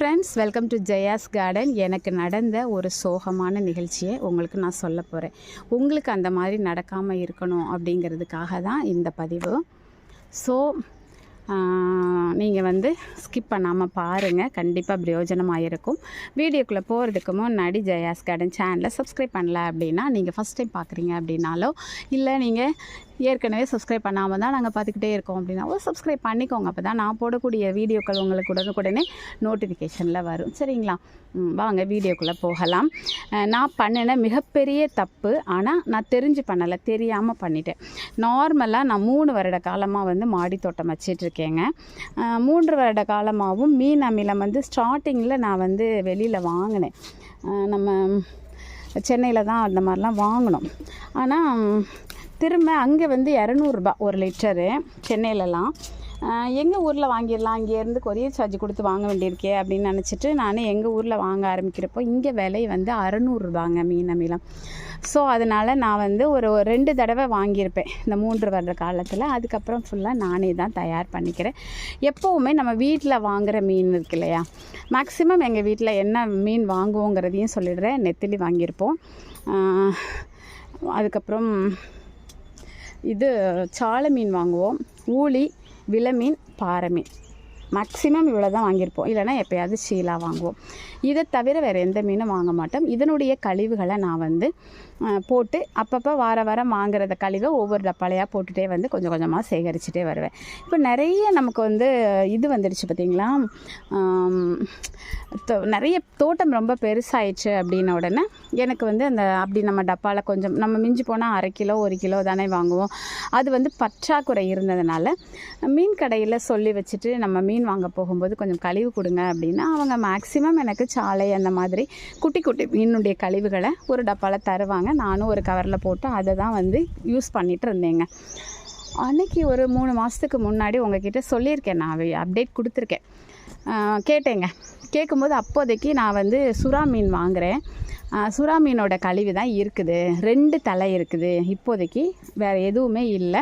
Friends, welcome to Jaya's garden. எனக்கு நடந்த ஒரு சோகமான நிகழ்ச்சியை உங்களுக்கு நான் சொல்ல போகிறேன். உங்களுக்கு அந்த மாதிரி நடக்காமல் இருக்கணும் அப்படிங்கிறதுக்காக தான் இந்த பதிவு. ஸோ நீங்கள் ஸ்கிப் பண்ணாமல் பாருங்கள், கண்டிப்பாக பிரயோஜனமாக இருக்கும். வீடியோக்குள்ளே போகிறதுக்கு முன்னாடி ஜெயாஸ் கார்டன் சேனலை சப்ஸ்கிரைப் பண்ணல அப்படின்னா, நீங்கள் ஃபஸ்ட் டைம் பார்க்குறீங்க அப்படின்னாலோ, இல்லை நீங்கள் ஏற்கனவே சப்ஸ்கிரைப் பண்ணாமல் தான் நாங்கள் பார்த்துக்கிட்டே இருக்கோம் அப்படின்னாவோ சப்ஸ்கிரைப் பண்ணிக்கோங்க. அப்போ தான் நான் போடக்கூடிய வீடியோக்கள் உங்களுக்கு உடனுக்குடனே நோட்டிஃபிகேஷனில் வரும். சரிங்களா? வாங்க வீடியோக்குள்ளே போகலாம். நான் பண்ணின மிகப்பெரிய தப்பு, ஆனால் நான் தெரிஞ்சு பண்ணலை, தெரியாமல் பண்ணிட்டேன். நார்மலாக நான் 3 வருட காலமாக மாடி தோட்டம் வச்சிட்ருக்கேங்க. 3 வருட காலமாகவும் மீன் அமிலம் ஸ்டார்டிங்கில் நான் வெளியில் வாங்கினேன். நம்ம சென்னையில் தான் அந்த மாதிரிலாம் வாங்கினோம். ஆனால் திரும்ப அங்கே 200 1 லிட்டரு சென்னையிலலாம். எங்கள் ஊரில் வாங்கிடலாம், இங்கேருந்து கொரியர் சார்ஜ் கொடுத்து வாங்க வேண்டியிருக்கே அப்படின்னு நினச்சிட்டு நான் எங்கள் ஊரில் வாங்க ஆரம்பிக்கிறப்போ இங்கே விலை 600 மீன் அமிலம். ஸோ அதனால் நான் ஒரு 2 தடவை வாங்கியிருப்பேன் இந்த 3 வருட காலத்தில். அதுக்கப்புறம் ஃபுல்லாக நானே தான் தயார் பண்ணிக்கிறேன். எப்போவுமே நம்ம வீட்டில் வாங்குகிற மீன் இருக்கு இல்லையா, மேக்ஸிமம் எங்கள் வீட்டில் என்ன மீன் வாங்குவோங்கிறதையும் சொல்லிடுறேன். நெத்திலி வாங்கியிருப்போம், அதுக்கப்புறம் இது சாலை மீன் வாங்குவோம், ஊளி, விலமீன், பாறை மீன், மேக்ஸிமம் இவ்வளோ தான் வாங்கியிருப்போம். இல்லைனா எப்போயாவது சீலா வாங்குவோம். இதை தவிர வேறு எந்த மீனும் வாங்க மாட்டோம். இதனுடைய கழிவுகளை நான் போட்டு அப்பப்போ வாரம் வாங்குறத கழிவை ஒவ்வொரு டப்பாலையாக போட்டுகிட்டே கொஞ்சம் கொஞ்சமாக சேகரிச்சுட்டே வருவேன். இப்போ நிறைய நமக்கு இது வந்துடுச்சு பார்த்திங்களா, நிறைய தோட்டம் ரொம்ப பெருசாயிடுச்சு அப்படின்ன உடனே எனக்கு அந்த அப்படி நம்ம டப்பாவில் கொஞ்சம் நம்ம மிஞ்சி போனால் 1/2 கிலோ 1 கிலோ தானே வாங்குவோம். அது பற்றாக்குறை இருந்ததுனால மீன் கடையில் சொல்லி வச்சுட்டு நம்ம மீன் வாங்க போகும்போது கொஞ்சம் கழிவு கொடுங்க அப்படின்னா அவங்க மேக்ஸிமம் எனக்கு சாலை அந்த மாதிரி குட்டி குட்டி மீனுடைய கழிவுகளை ஒரு டப்பாவில் தருவாங்க. நானும் ஒரு கவரில் போட்டு அதை தான் யூஸ் பண்ணிகிட்டு இருந்தேங்க. அன்றைக்கி ஒரு 3 மாதத்துக்கு முன்னாடி உங்ககிட்ட சொல்லியிருக்கேன், நான் அப்டேட் கொடுத்துருக்கேன். கேட்டேங்க. கேட்கும்போது அப்போதைக்கு நான் சுறா மீன் வாங்குகிறேன். சுறா மீனோட கழிவு தான் இருக்குது, 2 தலை இருக்குது, இப்போதைக்கு வேறு எதுவுமே இல்லை.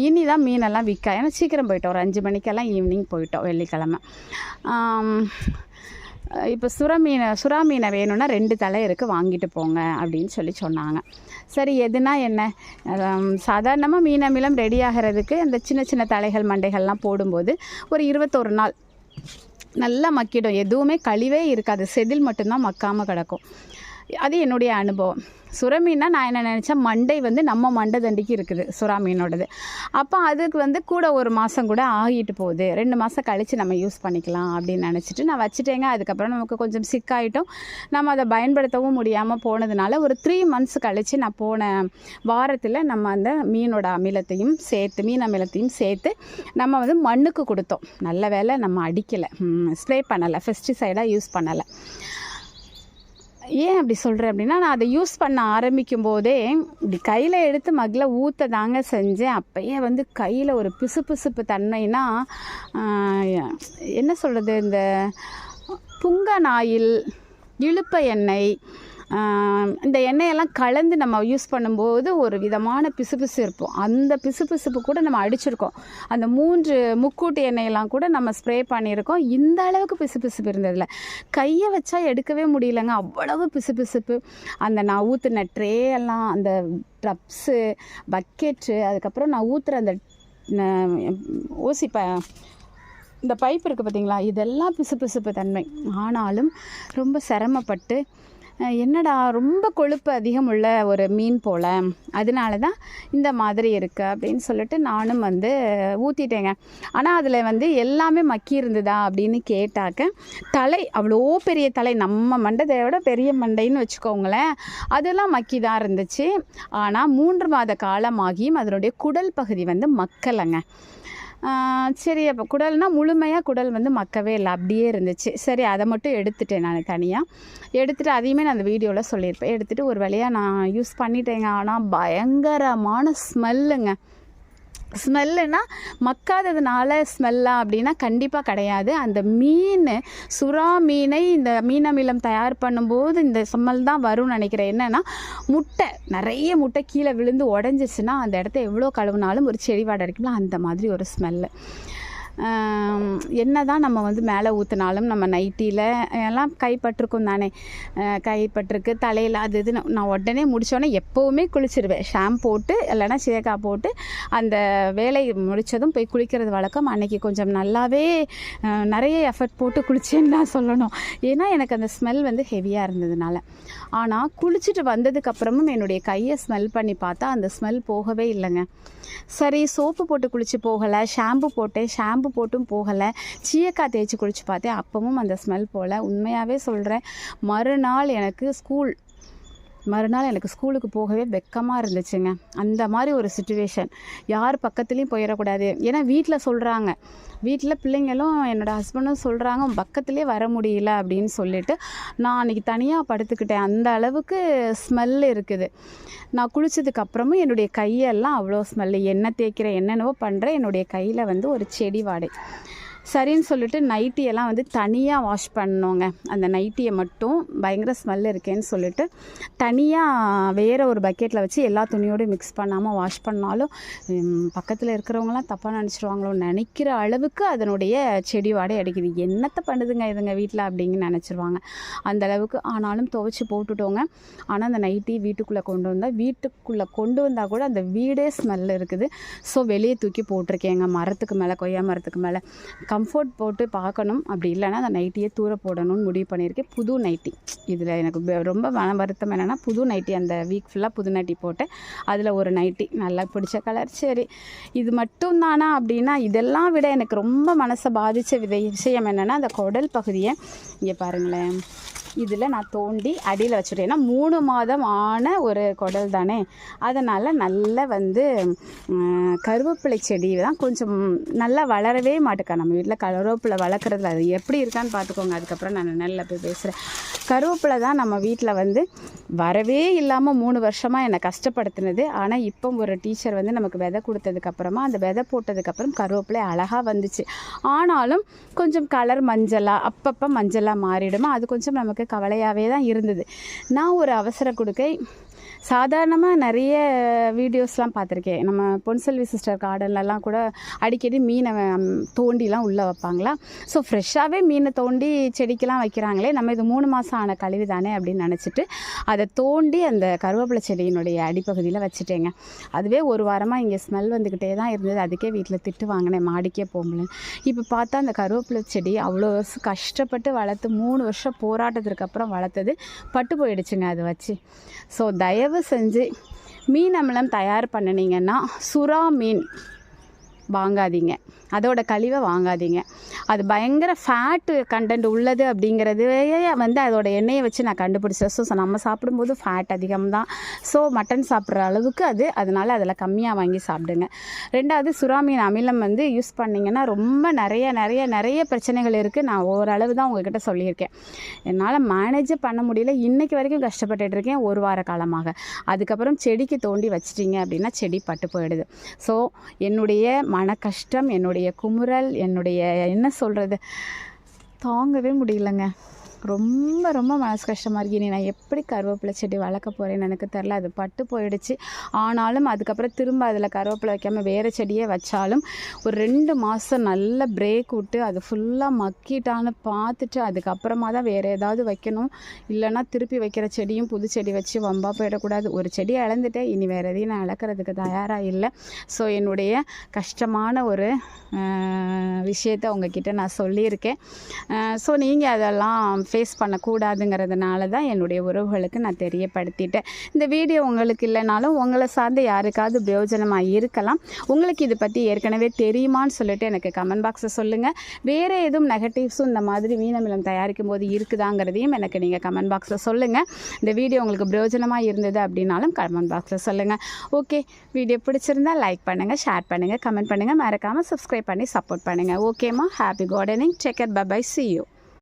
இனி தான் மீனெல்லாம் விற்க, ஏன்னா சீக்கிரம் போயிட்டோம், ஒரு 5 மணிக்கெல்லாம் ஈவினிங் போயிட்டோம் வெள்ளிக்கிழமை. இப்போ சுறா மீனை வேணும்னா 2 தலை இருக்குது, வாங்கிட்டு போங்க அப்படின்னு சொன்னாங்க. சரி, எதுனா என்ன, சாதாரணமாக மீன் அமிலம் ரெடி ஆகிறதுக்கு அந்த சின்ன சின்ன தலைகள் மண்டைகள்லாம் போடும்போது ஒரு 21 நாள் நல்லா மக்கிடும். எதுவுமே கழிவே இருக்காது, செதில் மட்டும்தான் மக்காமல் கிடக்கும். அது என்னுடைய அனுபவம். சுறா மீன்னா நான் என்ன நினச்சேன், மண்டை நம்ம மண்டை தண்டிக்கு இருக்குது சுறா மீனோடது. அப்போ அதுக்கு கூட 1 மாதம் கூட ஆகிட்டு போகுது, 2 மாதம் கழித்து நம்ம யூஸ் பண்ணிக்கலாம் அப்படின்னு நினச்சிட்டு நான் வச்சுட்டேங்க. அதுக்கப்புறம் நமக்கு கொஞ்சம் சிக்காயிட்டோம், நம்ம அதை பயன்படுத்தவும் முடியாமல் போனதுனால ஒரு 3 மந்த்ஸ் கழித்து நான் போன வாரத்தில் நம்ம அந்த மீனோட அமிலத்தையும் சேர்த்து மீன் அமிலத்தையும் சேர்த்து நம்ம மண்ணுக்கு கொடுத்தோம். நல்ல வேளை நம்ம அடிக்கலை, ஸ்ப்ரே பண்ணலை, பெஸ்டிசைடாக யூஸ் பண்ணலை. ஏன் அப்படி சொல்கிறேன் அப்படின்னா, நான் அதை யூஸ் பண்ண ஆரம்பிக்கும் போதே இப்படி கையில் எடுத்து மகில் ஊற்ற தாங்க செஞ்சேன். அப்போயே கையில் ஒரு பிசுபிசுப்பு தன்மைனா, என்ன சொல்கிறது, இந்த புங்கன் ஆயில், இழுப்ப எண்ணெய், இந்த எண்ணெயெல்லாம் கலந்து நம்ம யூஸ் பண்ணும்போது ஒரு விதமான பிசுபிசு இருப்போம். அந்த பிசுபிசுப்பு கூட நம்ம அடிச்சிருக்கோம். அந்த 3 முக்கூட்டு எண்ணெயெல்லாம் கூட நம்ம ஸ்ப்ரே பண்ணியிருக்கோம். இந்த அளவுக்கு பிசுபிசுப்பு இருந்ததில்ல, கையை வச்சா எடுக்கவே முடியலங்க, அவ்வளவு பிசுபிசுப்பு. அந்த நான் ஊற்றுன ட்ரே எல்லாம், அந்த ட்ரப்ஸு, பக்கெட்டு, அதுக்கப்புறம் நான் ஊற்றுற அந்த ஓசி இந்த பைப் இருக்குது பார்த்திங்களா, இதெல்லாம் பிசுபிசுப்பு தன்மை. ஆனாலும் ரொம்ப சிரமப்பட்டு, என்னடா ரொம்ப கொழுப்பு அதிகம் உள்ள ஒரு மீன் போல், அதனால தான் இந்த மாதிரி இருக்குது அப்படின்னு சொல்லிட்டு நானும் ஊற்றிட்டேங்க. ஆனால் அதில் எல்லாமே மக்கி இருந்ததா அப்படின்னு கேட்டாக்க, தலை அவ்வளோ பெரிய தலை, நம்ம மண்டதை விட பெரிய மண்டைன்னு வச்சுக்கோங்களேன், அதெல்லாம் மக்கி தான் இருந்துச்சு. ஆனால் 3 மாத காலமாகியும் அதனுடைய குடல் பகுதி மக்கலைங்க. சரி, அப்போ குடல்னால் முழுமையாக குடல் மக்கவே இல்லை, அப்படியே இருந்துச்சு. சரி, அதை மட்டும் எடுத்துட்டேன் நான் தனியாக. எடுத்துகிட்டு அதையுமே நான் அந்த வீடியோவில் சொல்லியிருப்பேன். எடுத்துகிட்டு ஒரு வழியாக நான் யூஸ் பண்ணிட்டேங்க. ஆனால் பயங்கரமான ஸ்மெல்லுங்க. ஸ்மெல்லுன்னா மக்காததுனால ஸ்மெல்லா அப்படின்னா கண்டிப்பாக கிடையாது. அந்த மீன், சுறா மீனை இந்த மீன் அமிலம் தயார் பண்ணும்போது இந்த ஸ்மெல் தான் வரும்னு நினைக்கிறேன். என்னென்னா, முட்டை நிறைய முட்டை கீழே விழுந்து உடஞ்சிச்சுன்னா அந்த இடத்த எவ்வளோ கழுவுனாலும் ஒரு செடி வாடை அடிக்கும்ல, அந்த மாதிரி ஒரு ஸ்மெல்லு. என்ன தான் நம்ம வந்து மேலே ஊற்றினாலும் நம்ம நைட்டியில் எல்லாம் கைப்பட்டிருக்கும் தானே, கைப்பட்டிருக்கு தலையில் அது இது. நான் உடனே முடித்தோடனே எப்போவுமே குளிச்சிடுவேன். ஷாம்பு போட்டு இல்லைன்னா சீயக்காய் போட்டு அந்த வேலை முடித்ததும் போய் குளிக்கிறது வழக்கம். அன்றைக்கி கொஞ்சம் நல்லாவே நிறைய எஃபர்ட் போட்டு குளித்தேன்னு நான் சொல்லணும். ஏன்னா எனக்கு அந்த ஸ்மெல் வந்து ஹெவியாக இருந்ததுனால. ஆனால் குளிச்சுட்டு வந்ததுக்கப்புறமும் என்னுடைய கையை ஸ்மெல் பண்ணி பார்த்தா அந்த ஸ்மெல் போகவே இல்லைங்க. சரி, சோப்பு போட்டு குளித்து போகலை, ஷாம்பு போட்டேன், ஷாம்பு போட்டும் போகலை, சீயக்காய் தேய்ச்சி குளித்து பார்த்தேன், அப்பவும் அந்த ஸ்மெல் போகல. உண்மையாகவே சொல்கிறேன், மறுநாள் எனக்கு ஸ்கூலுக்கு போகவே வெக்கமாக இருந்துச்சுங்க. அந்த மாதிரி ஒரு சிச்சுவேஷன். யார் பக்கத்துலேயும் போயிடக்கூடாது. ஏன்னா வீட்டில் சொல்கிறாங்க, வீட்டில் பிள்ளைங்களும் என்னோடய ஹஸ்பண்டும் சொல்கிறாங்க, பக்கத்துலேயே வர முடியல அப்படின்னு சொல்லிட்டு நான் அன்றைக்கி தனியாக படுத்துக்கிட்டேன். அந்த அளவுக்கு ஸ்மெல் இருக்குது. நான் குளித்ததுக்கப்புறமும் என்னுடைய கையெல்லாம் அவ்வளோ ஸ்மெல்லு. எண்ணெய் தேய்க்கிறேன், என்னென்னவோ பண்ணுறேன், என்னுடைய கையில் வந்து ஒரு செடி வாடை. சரின்னு சொல்லிட்டு நைட்டியெல்லாம் வந்து தனியாக வாஷ் பண்ணோங்க. அந்த நைட்டியை மட்டும் பயங்கர ஸ்மெல் இருக்கேன்னு சொல்லிட்டு தனியாக வேறு ஒரு பக்கெட்டில் வச்சு எல்லா துணியோடு மிக்ஸ் பண்ணாமல் வாஷ் பண்ணாலும் பக்கத்தில் இருக்கிறவங்களாம் தப்பாக நினச்சிருவாங்களோ நினைக்கிற அளவுக்கு அதனுடைய செடி வாடை அடிக்குது. என்னத்தை பண்ணுதுங்க இதுங்க வீட்டில் அப்படிங்க நினச்சிருவாங்க அந்த அளவுக்கு. ஆனாலும் துவைச்சி போட்டுட்டோங்க. ஆனால் அந்த நைட்டி வீட்டுக்குள்ளே கொண்டு வந்தால் கூட அந்த வீடே ஸ்மெல் இருக்குது. ஸோ வெளியே தூக்கி போட்டிருக்கேங்க, மரத்துக்கு மேலே, கொய்யா மரத்துக்கு மேலே. கம்ஃபர்ட் போட்டு பார்க்கணும், அப்படி இல்லைன்னா அந்த நைட்டியை தூர போடணும்னு முடிவு பண்ணியிருக்கேன். புது நைட்டி. இதில் எனக்கு ரொம்ப மன வருத்தம் என்னென்னா, புது நைட்டி அந்த வீக் ஃபுல்லாக புது நைட்டி போட்டேன். அதில் ஒரு நைட்டி நல்லா பிடிச்ச கலர். சரி, இது மட்டும் தானா அப்படின்னா, இதெல்லாம் விட எனக்கு ரொம்ப மனசை பாதித்த விஷயம் என்னென்னா, அந்த குடல் பகுதியை இங்கே பாருங்களேன். இதில் நான் தோண்டி அடியில் வச்சுட்டேன். ஏன்னா 3 மாதம் ஆன ஒரு குடல் தானே, அதனால் நல்லா வந்து கருவேப்பிலை செடி தான் கொஞ்சம் நல்லா வளரவே மாட்டேக்கா. நம்ம வீட்டில் கருவேப்பிலை வளர்க்குறதுல அது எப்படி இருக்கான்னு பார்த்துக்கோங்க. அதுக்கப்புறம் நான் நல்லா போய் பேசுகிறேன். கருவேப்பிலை தான் நம்ம வீட்டில் வந்து வரவே இல்லாமல் 3 வருஷமாக என்னை கஷ்டப்படுத்தினது. ஆனால் இப்போ ஒரு டீச்சர் வந்து நமக்கு விதை கொடுத்ததுக்கப்புறமா அந்த விதை போட்டதுக்கப்புறம் கருவேப்பிலை அழகாக வந்துச்சு. ஆனாலும் கொஞ்சம் கலர் மஞ்சளாக அப்பப்போ மஞ்சளாக மாறிடுமா, அது கொஞ்சம் நமக்கு கவலையாகவே தான் இருந்தது. நான் ஒரு அவசர கொடுக்கை சாதாரணமாக நிறைய வீடியோஸ்லாம் பார்த்துருக்கேன். நம்ம பொன்செல்வி சிஸ்டர் கார்டன்லலாம் கூட அடிக்கடி மீனை தோண்டிலாம் உள்ளே வைப்பாங்களா. ஸோ ஃப்ரெஷ்ஷாகவே மீனை தோண்டி செடிக்கெலாம் வைக்கிறாங்களே, நம்ம இது 3 மாதம் ஆன கழிவு தானே அப்படின்னு நினச்சிட்டு அதை தோண்டி அந்த கருவேப்பிலை செடியினுடைய அடிப்பகுதியில் வச்சுட்டேங்க. அதுவே ஒரு வாரமாக இங்கே ஸ்மெல் வந்துக்கிட்டே தான் இருந்தது. அதுக்கே வீட்டில் திட்டு வாங்கினேன், மாடிக்கே போகலன்னு. இப்போ பார்த்தா அந்த கருவேப்பிலை செடி அவ்வளோ கஷ்டப்பட்டு வளர்த்து 3 வருஷம் போராட்டத்திற்கு அப்புறம் வளர்த்தது பட்டு போயிடுச்சுங்க அது வச்சு. ஸோ தயவு செஞ்சு மீன் அமிலம் தயார் பண்ணினீங்கன்னா சுறா மீன் வாங்காதீங்க, அதோட கழிவை வாங்காதீங்க. அது பயங்கர ஃபேட்டு கண்டென்ட் உள்ளது அப்படிங்கிறது வந்து அதோட எண்ணெயை வச்சு நான் கண்டுபிடிச்சேன். ஸோ நம்ம சாப்பிடும்போது ஃபேட் அதிகம்தான். ஸோ மட்டன் சாப்பிட்ற அளவுக்கு அதனால் அதில் கம்மியாக வாங்கி சாப்பிடுங்க. 2வது சுறாமீன் அமிலம் வந்து யூஸ் பண்ணிங்கன்னா ரொம்ப நிறைய பிரச்சனைகள் இருக்குது. நான் ஓரளவு தான் உங்கள்கிட்ட சொல்லியிருக்கேன். என்னால் மேனேஜ் பண்ண முடியல. இன்றைக்கி வரைக்கும் கஷ்டப்பட்டுருக்கேன் 1 வார காலமாக. அதுக்கப்புறம் செடிக்கு தோண்டி வச்சிட்டிங்க அப்படின்னா செடி பட்டு போயிடுது. ஸோ என்னுடைய மன கஷ்டம், என்னுடைய குமுறல், என்னுடைய என்ன சொல்கிறது, தாங்கவே முடியலங்க. ரொம்ப மனசு கஷ்டமாக இருக்கு. இனி நான் எப்படி கருவேப்பிலை செடி வளர்க்க போகிறேன்னு எனக்கு தெரில. அது பட்டு போயிடுச்சு. ஆனாலும் அதுக்கப்புறம் திரும்ப அதில் கருவேப்பிலை வைக்காமல் வேறு செடியே வச்சாலும் ஒரு 2 மாதம் நல்ல பிரேக் விட்டு அது ஃபுல்லாக மக்கிட்டான்னு பார்த்துட்டு அதுக்கப்புறமா தான் வேறு ஏதாவது வைக்கணும். இல்லைனா திருப்பி வைக்கிற செடியும் புது செடி வச்சு வம்பா போயிடக்கூடாது. ஒரு செடியை இழந்துட்டேன், இனி வேறு எதையும் நான் இழக்கிறதுக்கு தயாராக இல்லை. ஸோ என்னுடைய கஷ்டமான ஒரு விஷயத்தை உங்ககிட்ட நான் சொல்லியிருக்கேன். ஸோ நீங்கள் அதெல்லாம் ஃபேஸ் பண்ணக்கூடாதுங்கிறதுனால தான் என்னுடைய உறவுகளுக்கு நான் தெரியப்படுத்திட்டேன். இந்த வீடியோ உங்களுக்கு இல்லைனாலும் உங்களை சார்ந்து யாருக்காவது பிரயோஜனமாக இருக்கலாம். உங்களுக்கு இதை பற்றி ஏற்கனவே தெரியுமான்னு சொல்லிட்டு எனக்கு கமெண்ட் பாக்ஸில் சொல்லுங்கள். வேறு எதுவும் நெகட்டிவ்ஸும் இந்த மாதிரி மீன் அமிலம் தயாரிக்கும் போது இருக்குதாங்கிறதையும் எனக்கு நீங்கள் கமெண்ட் பாக்ஸில் சொல்லுங்கள். இந்த வீடியோ உங்களுக்கு பிரயோஜனமாக இருந்தது அப்படின்னாலும் கமெண்ட் பாக்ஸில் சொல்லுங்கள். ஓகே, வீடியோ பிடிச்சிருந்தால் லைக் பண்ணுங்கள், ஷேர் பண்ணுங்கள், கமெண்ட் பண்ணுங்கள், மறக்காமல் சப்ஸ்கிரைப் பண்ணி சப்போர்ட் பண்ணுங்கள். ஓகேம்மா, happy gardening, take care, bye bye, see you.